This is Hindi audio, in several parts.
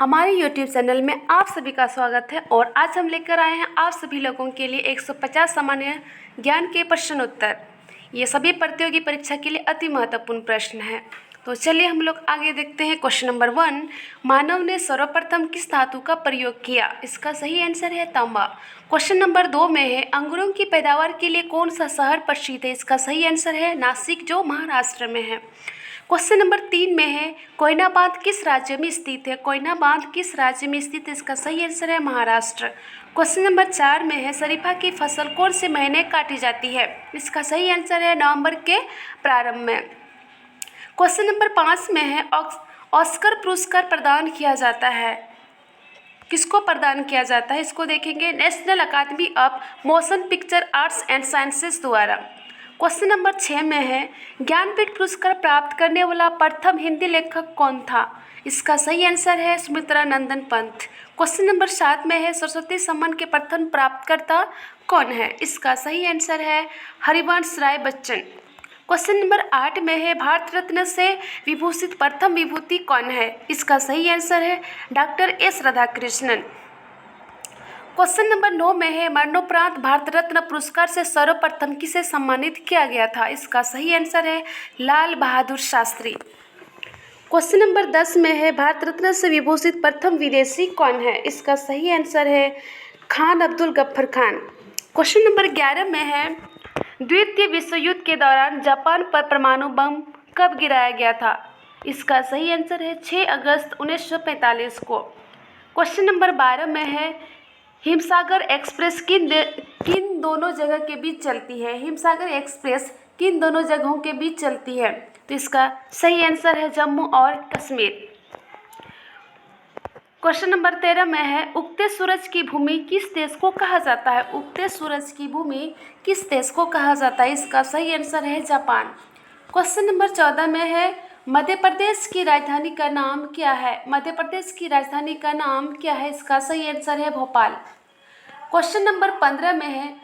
हमारे YouTube चैनल में आप सभी का स्वागत है और आज हम लेकर आए हैं आप सभी लोगों के लिए 150 सामान्य ज्ञान के प्रश्न उत्तर। ये सभी प्रतियोगी परीक्षा के लिए अति महत्वपूर्ण प्रश्न हैं। तो चलिए हम लोग आगे देखते हैं। क्वेश्चन नंबर 1, मानव ने सर्वप्रथम किस धातु का प्रयोग किया? इसका सही आंसर है तांबा। क्वेश्चन नंबर 2 में है, अंगूरों की पैदावार के लिए कौन सा शहर प्रसिद्ध है? इसका सही आंसर है नासिक, जो महाराष्ट्र में है। क्वेश्चन नंबर 3 में है, कोयना बांध किस राज्य में स्थित है? कोयना बांध किस राज्य में स्थित है? इसका सही आंसर है महाराष्ट्र। क्वेश्चन नंबर 4 में है, शरीफा की फसल कौन से महीने काटी जाती है? इसका सही आंसर है नवंबर के प्रारंभ में। क्वेश्चन नंबर 5 में है, ऑस्कर पुरस्कार प्रदान किया जाता है, किसको प्रदान किया जाता है? इसको देखेंगे, National Academy of Motion Picture Arts and Sciences द्वारा। क्वेश्चन नंबर 6 में है, ज्ञानपीठ पुरस्कार प्राप्त करने वाला प्रथम हिंदी लेखक कौन था? इसका सही आंसर है सुमित्रा नंदन पंत। क्वेश्चन नंबर 7 में है, सरस्वती सम्मान के प्रथम प्राप्तकर्ता कौन है? इसका सही आंसर है हरिवंश राय बच्चन। क्वेश्चन नंबर 8 में है, भारत रत्न से विभूषित प्रथम विभूति कौन है? इसका सही आंसर है doctor S Radhakrishnan. Question number 9 में है, मरणोपरांत भारत रत्न पुरस्कार से सर्वप्रथम किसे सम्मानित किया गया था? इसका सही आंसर है लाल बहादुर शास्त्री। क्वेश्चन नंबर 10 में है, भारत रत्न से विभूषित प्रथम विदेशी कौन है? इसका सही आंसर है खान अब्दुल गफ्फर खान। क्वेश्चन नंबर 11 में है, द्वितीय विश्व युद्ध के दौरान जापान पर परमाणु बम कब गिराया गया था? इसका सही आंसर है 6 अगस्त 1945 को। क्वेश्चन नंबर 12 में है, हिमसागर एक्सप्रेस किन दोनों जगह के बीच चलती है? हिमसागर एक्सप्रेस किन दोनों जगहों के बीच चलती है? तो इसका सही आंसर है जम्मू और कश्मीर। क्वेश्चन नंबर 13 में है, उगते सूरज की भूमि किस देश को कहा जाता है? उगते सूरज की भूमि किस देश को कहा जाता है? इसका सही आंसर है जापान। क्वेश्चन नंबर 14 में है, मध्य प्रदेश की राजधानी का नाम क्या है? मध्य प्रदेश की राजधानी का नाम क्या है? इसका सही आंसर है भोपाल। क्वेश्चन नंबर 15 में है,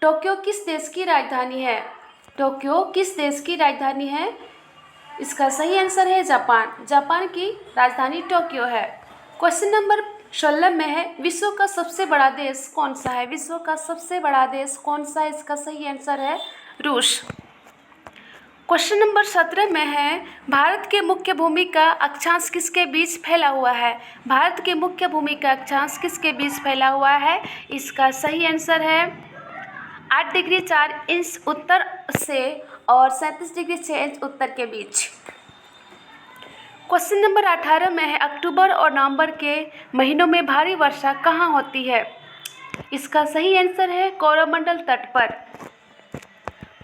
टोक्यो किस देश की राजधानी है? टोक्यो किस देश की राजधानी है? इसका सही आंसर है जापान। जापान की राजधानी टोक्यो है। क्वेश्चन नंबर 16 में है, विश्व का सबसे बड़ा देश कौन सा है? विश्व का सबसे बड़ा देश कौन सा है? इसका सही आंसर है रूस। क्वेश्चन नंबर 17 में है, भारत के मुख्य भूमि का अक्षांश किसके बीच फैला हुआ है? भारत के मुख्य भूमि का अक्षांश किसके बीच फैला हुआ है? इसका सही आंसर है 8 डिग्री 4 इंच उत्तर से और 37 डिग्री 6 इंच उत्तर के बीच। क्वेश्चन नंबर 18 में है, अक्टूबर और नवंबर के महीनों में भारी वर्षा कहाँ होती है? इसका सही आंसर है कोरोमंडल तट पर।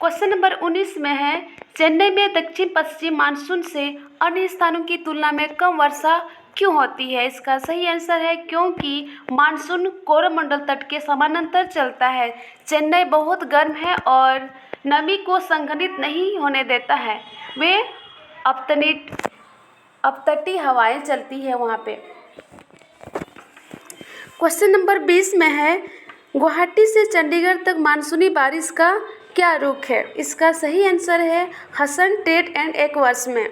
क्वेश्चन नंबर 19 में है, चेन्नई में दक्षिण पश्चिम मानसून से अन्य स्थानों की तुलना में कम वर्षा क्यों होती है? इसका सही आंसर है क्योंकि मानसून कोरोमंडल तट के समानांतर चलता है। चेन्नई बहुत गर्म है और नमी को संघनित नहीं होने देता है। वे अपतटीय हवाएं चलती है वहाँ पे। क्वेश्चन नंबर 20 में है, गुवाहाटी से चंडीगढ़ तक मानसूनी बारिश का क्या रुख है? इसका सही आंसर है हसन, टेट एंड एक वर्ष में।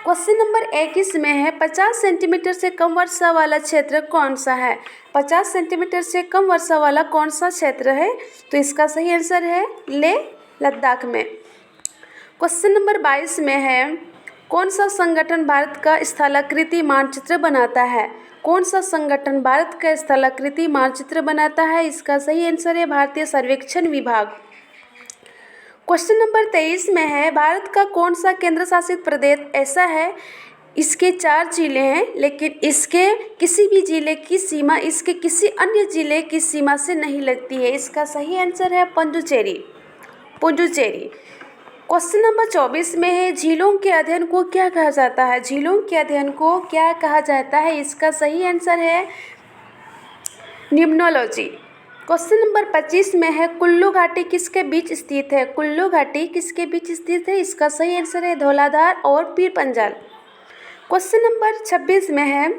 क्वेश्चन नंबर 21 में है, 50 सेंटीमीटर से कम वर्षा वाला क्षेत्र कौन सा है? 50 सेंटीमीटर से कम वर्षा वाला कौन सा क्षेत्र है? तो इसका सही आंसर है लेह लद्दाख में। क्वेश्चन नंबर 22 में है, कौन सा संगठन भारत का स्थलाकृति मानचित्र बनाता है? कौन सा संगठन भारत का स्थलाकृति मानचित्र बनाता है? इसका सही आंसर है भारतीय सर्वेक्षण विभाग। क्वेश्चन नंबर 23 में है, भारत का कौन सा केंद्र शासित प्रदेश ऐसा है, इसके 4 जिले हैं लेकिन इसके किसी भी जिले की सीमा इसके किसी अन्य जिले की सीमा से नहीं लगती है? इसका सही आंसर है पुडुचेरी। क्वेश्चन नंबर 24 में है, झीलों के अध्ययन को क्या कहा जाता है? झीलों के अध्ययन को क्या कहा जाता है? इसका सही आंसर है निम्नोलॉजी। क्वेश्चन नंबर 25 में है, कुल्लू घाटी किसके बीच स्थित है? कुल्लू घाटी किसके बीच स्थित है? इसका सही आंसर है धौलाधार और पीर पंजाल। क्वेश्चन नंबर 26 में है,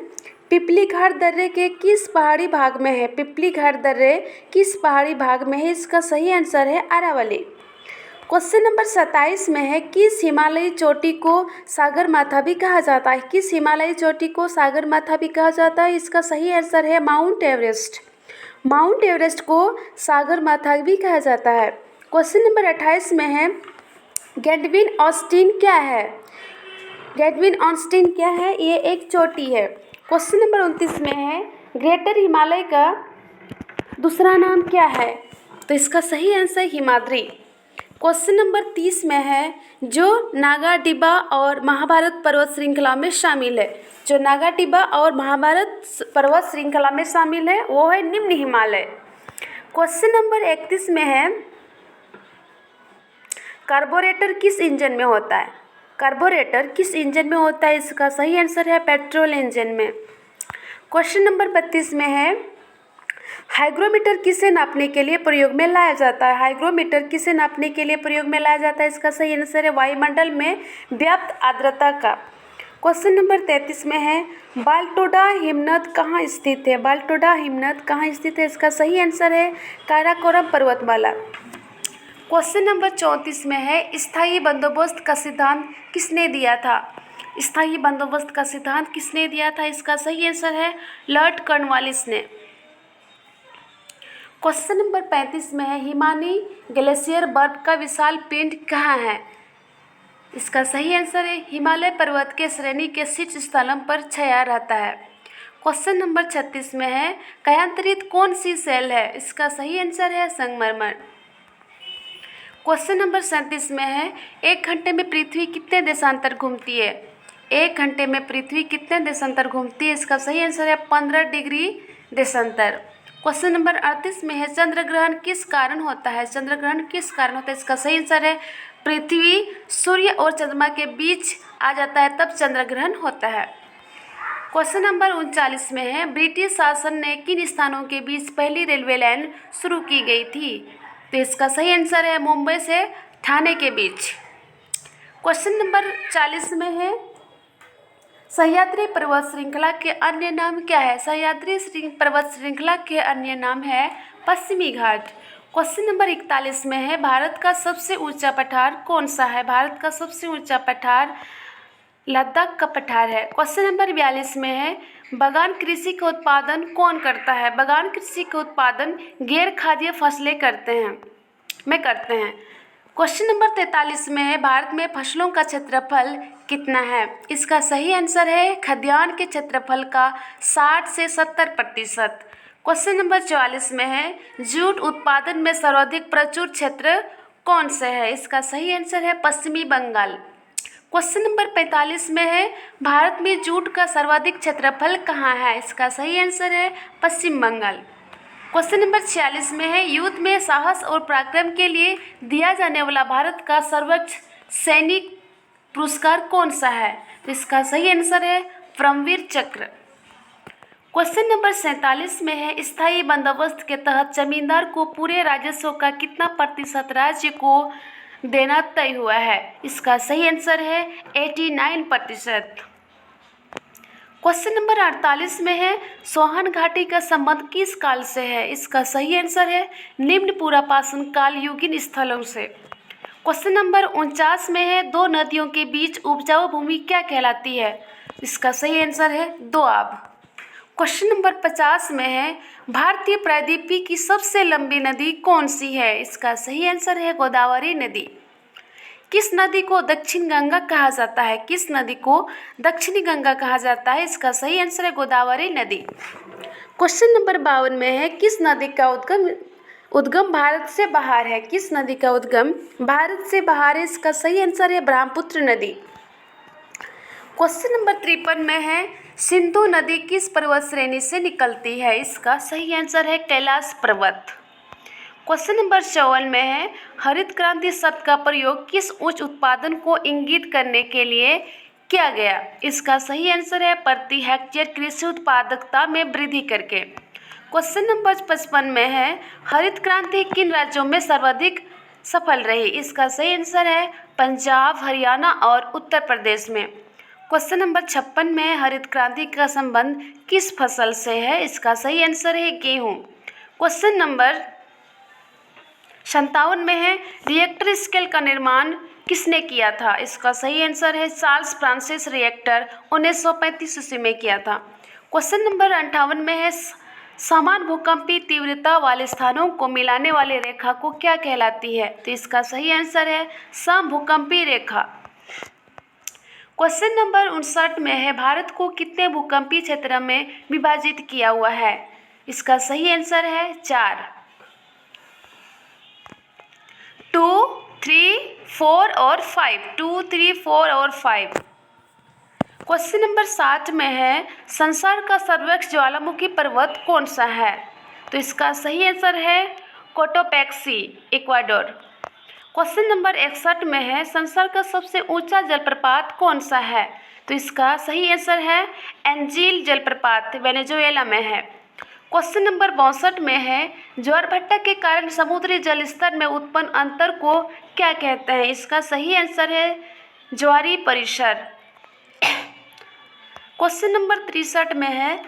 पिपली घाट दर्रे के किस पहाड़ी भाग में है? पिपली घाट दर्रे किस पहाड़ी भाग में है? इसका सही आंसर है अरावली। क्वेश्चन नंबर 27 में है, किस हिमालयी चोटी को सागरमाथा भी कहा जाता है? किस हिमालयी चोटी को सागरमाथा भी कहा जाता है? इसका सही आंसर है माउंट एवरेस्ट। माउंट एवरेस्ट को सागरमाथा भी कहा जाता है। क्वेश्चन नंबर 28 में है, गैडविन ऑस्टिन क्या है? गैडविन ऑस्टिन क्या है? ये एक चोटी है। क्वेश्चन नंबर 29 में है, ग्रेटर हिमालय का दूसरा नाम क्या है? तो इसका सही आंसर हिमाद्री। क्वेश्चन नंबर 30 में है, जो नागा डिब्बा और महाभारत पर्वत श्रृंखला में शामिल है। जो नागा डिब्बा और महाभारत पर्वत श्रृंखला में शामिल है वो है निम्न हिमालय। क्वेश्चन नंबर 31 में है, कार्बोरेटर किस इंजन में होता है? कार्बोरेटर किस इंजन में होता है? इसका सही आंसर है पेट्रोल इंजन में। क्वेश्चन नंबर 32 में है, हाइग्रोमीटर किसे नापने के लिए प्रयोग में लाया जाता है? हाइग्रोमीटर किसे नापने के लिए प्रयोग में लाया जाता है? इसका सही आंसर है वायुमंडल में व्याप्त आर्द्रता का। क्वेश्चन नंबर 33 में है, बालटोडा हिमनद कहाँ स्थित है? बालटोडा हिमनद कहाँ स्थित है? इसका सही आंसर है काराकोरम पर्वतमाला। क्वेश्चन नंबर 34 में है, स्थायी बंदोबस्त का सिद्धांत किसने दिया था? स्थायी बंदोबस्त का सिद्धांत किसने दिया था? इसका सही आंसर है लॉर्ड कॉर्नवालिस ने। क्वेश्चन नंबर 35 में है, हिमानी ग्लेशियर बर्फ का विशाल पिंड कहाँ है? इसका सही आंसर है हिमालय पर्वत के श्रेणी के शीर्ष स्थलों पर छाया रहता है। क्वेश्चन नंबर 36 में है, कयांतरित कौन सी सेल है? इसका सही आंसर है संगमरमर। क्वेश्चन नंबर 37 में है, एक घंटे में पृथ्वी कितने देशांतर घूमती है? एक घंटे में पृथ्वी कितने देशांतर घूमती है? इसका सही आंसर है 15 डिग्री देशांतर। क्वेश्चन नंबर 38 में है, चंद्र ग्रहण किस कारण होता है? चंद्र ग्रहण किस कारण होता है? इसका सही आंसर है पृथ्वी सूर्य और चंद्रमा के बीच आ जाता है तब चंद्र ग्रहण होता है। क्वेश्चन नंबर 39 में है, ब्रिटिश शासन ने किन स्थानों के बीच पहली रेलवे लाइन शुरू की गई थी? तो इसका सही आंसर है मुंबई से ठाणे के बीच। क्वेश्चन नंबर 40 में है, सह्याद्री पर्वत श्रृंखला के अन्य नाम क्या है? सह्याद्री पर्वत श्रृंखला के अन्य नाम है पश्चिमी घाट। क्वेश्चन नंबर 41 में है, भारत का सबसे ऊंचा पठार कौन सा है? भारत का सबसे ऊंचा पठार लद्दाख का पठार है। क्वेश्चन नंबर 42 में है, बागान कृषि का उत्पादन कौन करता है? बागान कृषि का उत्पादन गैर खाद्य फसलें करते हैं। क्वेश्चन नंबर 43 में है, भारत में फसलों का क्षेत्रफल कितना है? इसका सही आंसर है खाद्यान्न के क्षेत्रफल का 60 से 70%। क्वेश्चन नंबर 44 में है, जूट उत्पादन में सर्वाधिक प्रचुर क्षेत्र कौन से है? इसका सही आंसर है पश्चिमी बंगाल। क्वेश्चन नंबर 45 में है, भारत में जूट का सर्वाधिक क्षेत्रफल कहाँ है? इसका सही आंसर है पश्चिम बंगाल। क्वेश्चन नंबर 46 में है, युद्ध में साहस और पराक्रम के लिए दिया जाने वाला भारत का सर्वोच्च सैनिक पुरस्कार कौन सा है? तो इसका सही आंसर है परमवीर चक्र। क्वेश्चन नंबर 47 में है, स्थायी बंदोबस्त के तहत जमींदार को पूरे राजस्व का कितना प्रतिशत राज्य को देना तय हुआ है? इसका सही आंसर है 89%। क्वेश्चन नंबर 48 में है, सोहन घाटी का संबंध किस काल से है? इसका सही आंसर है निम्न पुरापाषाण काल युगीन स्थलों से। क्वेश्चन नंबर 49 में है, दो नदियों के बीच उपजाऊ भूमि क्या कहलाती है? इसका सही आंसर है दोआब। क्वेश्चन नंबर 50 में है, भारतीय प्रायद्वीपीय की सबसे लंबी नदी कौन सी है? इसका सही आंसर है गोदावरी नदी। किस नदी को दक्षिण गंगा कहा जाता है? किस नदी को दक्षिणी गंगा कहा जाता है? इसका सही आंसर है गोदावरी नदी। क्वेश्चन नंबर 52 में है, किस नदी का उद्गम भारत से बाहर है? किस नदी का उद्गम भारत से बाहर है? इसका सही आंसर है ब्रह्मपुत्र नदी। क्वेश्चन नंबर 53 में है, सिंधु नदी किस पर्वत श्रेणी से निकलती है? इसका सही आंसर है कैलाश पर्वत। क्वेश्चन नंबर 54 में है, हरित क्रांति शब्द का प्रयोग किस उच्च उत्पादन को इंगित करने के लिए किया गया? इसका सही आंसर है प्रति हेक्टेयर कृषि उत्पादकता में वृद्धि करके। क्वेश्चन नंबर 55 में है, हरित क्रांति किन राज्यों में सर्वाधिक सफल रही? इसका सही आंसर है पंजाब, हरियाणा और उत्तर प्रदेश में। क्वेश्चन नंबर 56 में है, हरित क्रांति का संबंध किस फसल से है? इसका सही आंसर है गेहूँ। क्वेश्चन नंबर 57 में है रिएक्टर स्केल का निर्माण किसने किया था? इसका सही आंसर है चार्ल्स फ्रांसिस रिएक्टर 1935 ईस्वी में किया था। क्वेश्चन नंबर 58 में है समान भूकंपीय तीव्रता वाले स्थानों को मिलाने वाली रेखा को क्या कहलाती है? तो इसका सही आंसर है समभूकंपीय रेखा। क्वेश्चन नंबर 59 में है भारत को कितने भूकंपीय क्षेत्र में विभाजित किया हुआ है? इसका सही आंसर है 4। 2, 3, 4 और 5। 2, 3, 4 और 5। क्वेश्चन नंबर 60 में है संसार का सर्वोच्च ज्वालामुखी पर्वत कौन सा है? तो इसका सही आंसर है कोटोपैक्सी, इक्वाडोर। क्वेश्चन नंबर 61 में है संसार का सबसे ऊंचा जलप्रपात कौन सा है? तो इसका सही आंसर है एंजील जलप्रपात, वेनेजुएला में है। क्वेश्चन नंबर 62 में है ज्वारभाटा के कारण समुद्री जल स्तर में उत्पन्न अंतर को क्या कहते हैं? इसका सही आंसर है ज्वारीय परिसर। क्वेश्चन नंबर 63 में है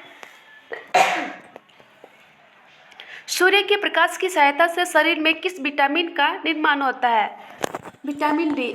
सूर्य के प्रकाश की सहायता से शरीर में किस विटामिन का निर्माण होता है? Vitamin D.